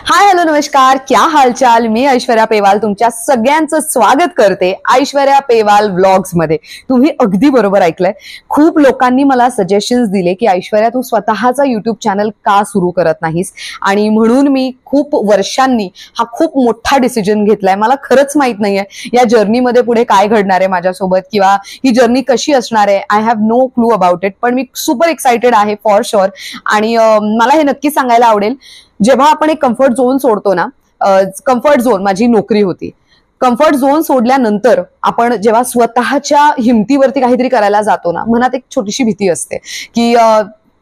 Hi hello नमस्कार, क्या हालचाल. मी ऐश्वर्या पेवाल तुमच्या सगळ्यांचं स्वागत करते ऐश्वर्या पेवाल व्लॉग्स मध्ये. तुम्ही अगदी बरोबर ऐकलंय. खूप लोकांनी मला सजेशन्स दिले की ऐश्वर्या तू स्वतःचा युट्यूब चॅनल का सुरू करत नाहीस, आणि म्हणून मी खूप वर्षांनी हा खूप मोठा डिसिजन घेतलाय. मला खरंच माहित नाहीये या जर्नीमध्ये पुढे काय घडणार आहे माझ्यासोबत, किंवा ही जर्नी कशी असणार आहे. I have no clue about it, पण मी सुपर एक्साइटेड आहे फॉर शुअर. आणि मला हे नक्की सांगायला आवडेल, जेव्हा आपण एक कम्फर्ट झोन सोडतो ना, कम्फर्ट झोन माझी नोकरी होती. कम्फर्ट झोन सोडल्यानंतर आपण जेव्हा स्वतःच्या हिमतीवरती काहीतरी करायला जातो ना, मनात एक छोटीशी भीती असते की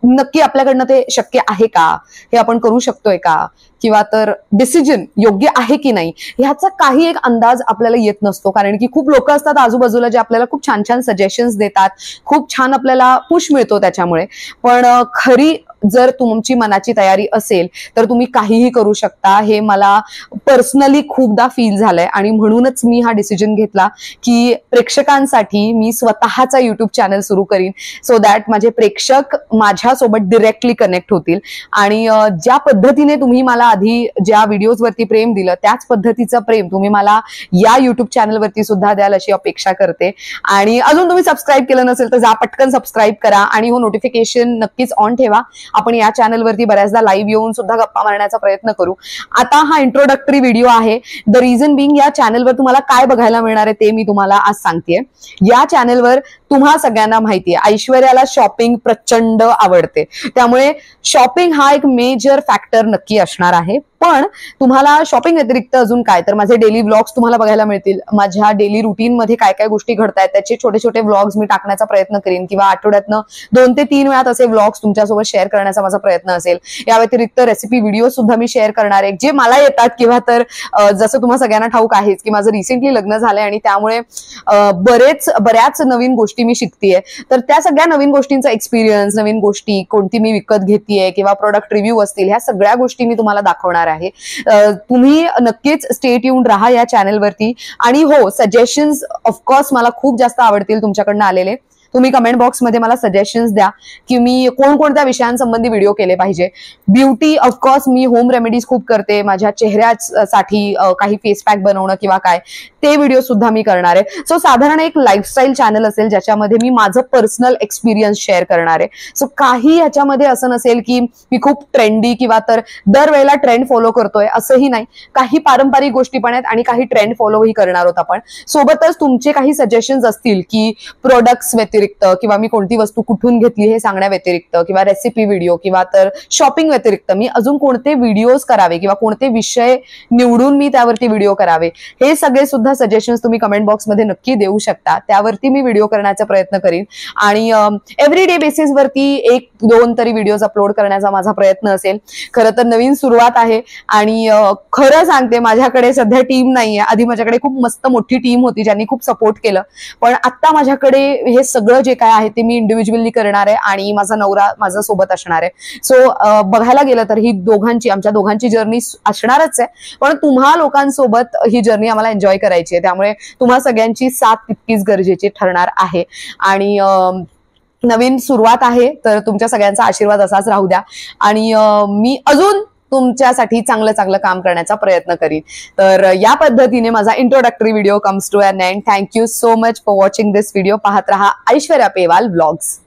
नक्की आपल्याकडनं ते शक्य आहे का, हे आपण करू शकतोय का, किंवा तर डिसिजन योग्य आहे की नाही, ह्याचा काही एक अंदाज आपल्याला येत नसतो. कारण की खूप लोक असतात आजूबाजूला जे आपल्याला खूप छान छान सजेशन्स देतात, खूप छान आपल्याला पुश मिळतो त्याच्यामुळे. पण खरी जर तुमची मनाची तयारी असेल तर तुम्ही काहीही करू शकता. हे मला पर्सनली खूपदा फील झालंय, आणि म्हणूनच मी हा डिसिजन घेतला की प्रेक्षकांसाठी मी स्वतःचा युट्यूब चॅनल सुरू करीन, सो दॅट माझे प्रेक्षक माझ्यासोबत डिरेक्टली कनेक्ट होतील. आणि ज्या पद्धतीने तुम्ही मला आधी ज्या व्हिडिओजवरती प्रेम दिलं, त्याच पद्धतीचं प्रेम तुम्ही मला या युट्यूब चॅनलवरती सुद्धा द्याल अशी अपेक्षा करते. आणि अजून तुम्ही सबस्क्राईब केलं नसेल तर जा पटकन सबस्क्राईब करा, आणि हो नोटिफिकेशन नक्कीच ऑन ठेवा. आपण या चॅनलवरती बऱ्याचदा लाईव्ह येऊन सुद्धा गप्पा मारण्याचा प्रयत्न करू. आता हा इंट्रोडक्टरी व्हिडिओ आहे. द रिझन बिंग, या चॅनलवर तुम्हाला काय बघायला मिळणार आहे ते मी तुम्हाला आज सांगतेय. या चॅनलवर तुम्हा सगळ्यांना माहितीये ऐश्वर्याला शॉपिंग प्रचंड आवडते, त्यामुळे शॉपिंग हा एक मेजर फॅक्टर नक्की असणार आहे. पण तुम्हाला शॉपिंग व्यतिरिक्त अजून काय, तर माझे डेली व्लॉग्स तुम्हाला बघायला मिळतील. माझ्या डेली रुटीन मध्ये काय काय गोष्टी घडतायत त्याचे छोटे छोटे व्लॉग्स मी टाकण्याचा प्रयत्न करीन, किंवा आठवड्यातनं 2 ते 3 वेळा असे व्लॉग्स तुमच्यासोबत शेअर करण्याचा माझा प्रयत्न असेल. या व्यतिरिक्त रेसिपी व्हिडिओ सुद्धा मी शेअर करणार आहे जे मला येतात, किंवा तर जसं तुम्हाला सगळ्यांना ठाऊक आहेच की माझं रिसेंटली लग्न झालंय, आणि त्यामुळे बऱ्याच नवीन गोष्टी मी शिकतेय. तर त्या सगळ्या नवीन गोष्टींचा एक्सपिरियन्स, नवीन गोष्टी कोणती मी विकत घेतलीये, किंवा प्रोडक्ट रिव्ह्यू असतील, ह्या सगळ्या गोष्टी मी तुम्हाला दाखवणार आहे. तुम्ही नक्कीच स्टे ट्यून्ड राहा या चॅनलवरती. आणि हो, सजेशन्स ऑफकोर्स मला खूप जास्त आवडतील तुमच्याकडनं आलेले. तुम्ही कमेंट बॉक्समध्ये मला सजेशन्स द्या की मी कोणकोणत्या विषयांसंबंधी व्हिडिओ केले पाहिजे. ब्युटी ऑफकोर्स मी होम रेमेडीज खूप करते, माझ्या चेहऱ्यासाठी काही फेस पॅक बनवणं किंवा काय, ते व्हिडिओ सुद्धा मी करणार आहे. सो साधारण एक लाईफस्टाईल चॅनल असेल ज्याच्यामध्ये मी माझं पर्सनल एक्सपिरियन्स शेअर करणार आहे. सो काही ह्याच्यामध्ये असं नसेल की मी खूप ट्रेंडी किंवा तर दरवेळेला ट्रेंड फॉलो करतोय, असंही नाही. काही पारंपरिक गोष्टी पण आहेत आणि काही ट्रेंड फॉलोही करणार आहोत आपण. सोबतच तुमचे काही सजेशन्स असतील की प्रोडक्ट्स व्यतिरिक्त, किंवा मी कोणती वस्तू कुठून घेतली हे सांगण्या व्यतिरिक्त, किंवा रेसिपी व्हिडिओ, किंवा तर शॉपिंग व्यतिरिक्त मी अजून कोणते व्हिडिओज करावे, किंवा कोणते विषय निवडून मी त्यावरती व्हिडिओ करावे, हे सगळे सुद्धा सजेशन्स तुम्ही कमेंट बॉक्समध्ये नक्की देऊ शकता. त्यावरती मी व्हिडिओ करण्याचा प्रयत्न करीन. आणि एव्हरीडे बेसिसवरती 1-2 तरी व्हिडिओज अपलोड करण्याचा माझा प्रयत्न असेल. खरं तर नवीन सुरुवात आहे, आणि खरं सांगते माझ्याकडे सध्या टीम नाहीये. आधी माझ्याकडे खूप मस्त मोठी टीम होती ज्यांनी खूप सपोर्ट केलं, पण आता माझ्याकडे हे सगळं जे काय आहे ते मी इंडिव्हिज्युअली करणार आहे, आणि माझा नवरा माझ्या सोबत असणार आहे. सो बघायला गेलं तर ही आमच्या दोघांची जर्नी असणारच आहे, पण तुम्हा लोकांसोबत ही जर्नी आम्हाला एन्जॉय करायची आहे. त्यामुळे तुम्हा सगळ्यांची साथ तितकीच गरजेची ठरणार आहे. आणि नवीन सुरुवात आहे, तर तुमच्या सगळ्यांचा आशीर्वाद असाच राहू द्या, आणि मी अजून तुमच्यासाठी चांगलं काम करण्याचा प्रयत्न करीन. तर या पद्धतीने माझा introductory video comes to an end. Thank you so much for watching this video. पाहत रहा ऐश्वर्या पेवाल व्लॉग्स.